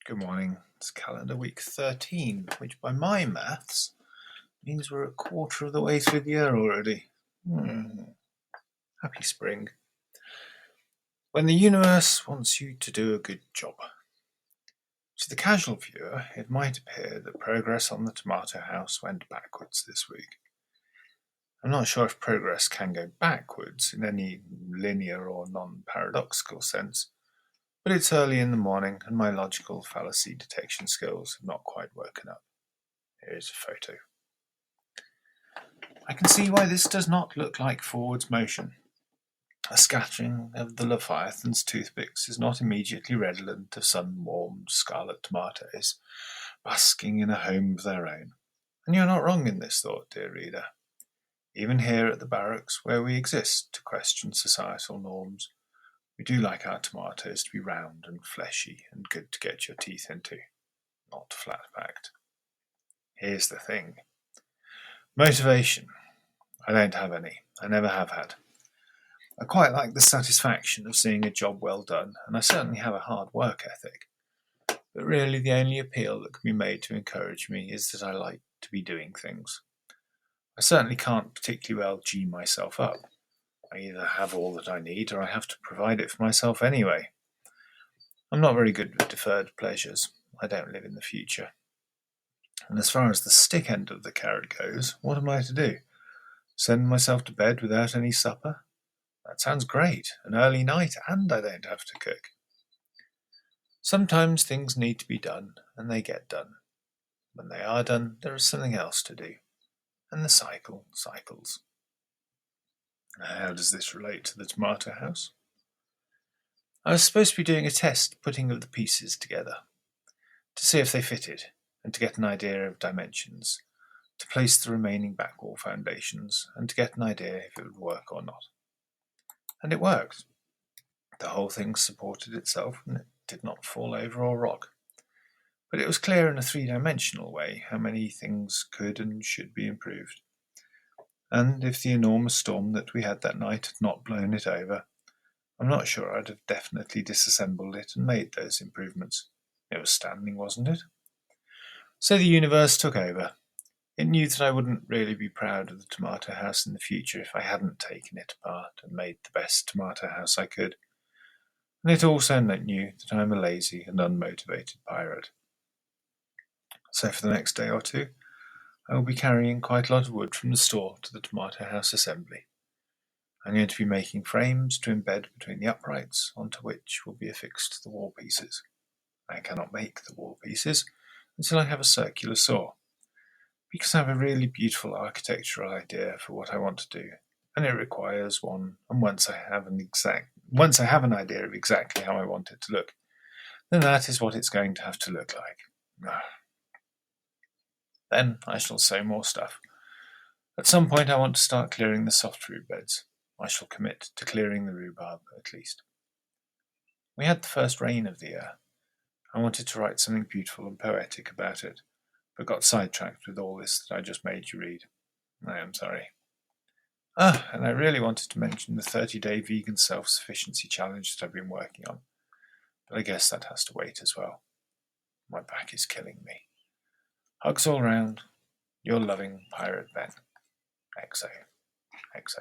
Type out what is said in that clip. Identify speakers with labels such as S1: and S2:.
S1: Good morning. It's calendar week 13, which by my maths means we're a quarter of the way through the year already. Happy spring. When the universe wants you to do a good job. To the casual viewer, it might appear that progress on the tomato house went backwards this week. I'm not sure if progress can go backwards in any linear or non-paradoxical sense, but it's early in the morning and my logical fallacy detection skills have not quite woken up. Here is a photo. I can see why this does not look like forwards motion. A scattering of the leviathan's toothpicks is not immediately redolent of sun-warmed scarlet tomatoes, basking in a home of their own. And you're not wrong in this thought, dear reader. Even here at the Barracks, where we exist to question societal norms, we do like our tomatoes to be round and fleshy and good to get your teeth into, not flat-packed. Here's the thing. Motivation. I don't have any. I never have had. I quite like the satisfaction of seeing a job well done, and I certainly have a hard work ethic. But really the only appeal that can be made to encourage me is that I like to be doing things. I certainly can't particularly well G myself up. I either have all that I need or I have to provide it for myself anyway. I'm not very good with deferred pleasures. I don't live in the future. And as far as the stick end of the carrot goes, what am I to do? Send myself to bed without any supper? That sounds great. An early night, and I don't have to cook. Sometimes things need to be done, and they get done. When they are done, there is something else to do. And the cycle cycles. How does this relate to the tomato house? I was supposed to be doing a test putting of the pieces together, to see if they fitted, and to get an idea of dimensions, to place the remaining back wall foundations, and to get an idea if it would work or not. And it worked. The whole thing supported itself, and it did not fall over or rock. But it was clear in a three-dimensional way how many things could and should be improved. And if the enormous storm that we had that night had not blown it over, I'm not sure I'd have definitely disassembled it and made those improvements. It was standing, wasn't it? So the universe took over. It knew that I wouldn't really be proud of the tomato house in the future if I hadn't taken it apart and made the best tomato house I could. And it also knew that I'm a lazy and unmotivated pirate. So for the next day or two, I will be carrying quite a lot of wood from the store to the tomato house assembly. I'm going to be making frames to embed between the uprights, onto which will be affixed the wall pieces. I cannot make the wall pieces until I have a circular saw, because I have a really beautiful architectural idea for what I want to do, and it requires one, and once I have an idea of exactly how I want it to look, then that is what it's going to have to look like. Then I shall sow more stuff. At some point I want to start clearing the soft root beds. I shall commit to clearing the rhubarb, at least. We had the first rain of the year. I wanted to write something beautiful and poetic about it, but got sidetracked with all this that I just made you read. I am sorry. And I really wanted to mention the 30-day vegan self-sufficiency challenge that I've been working on, but I guess that has to wait as well. My back is killing me. Hugs all round. Your loving Pirate Ben. XO. XO.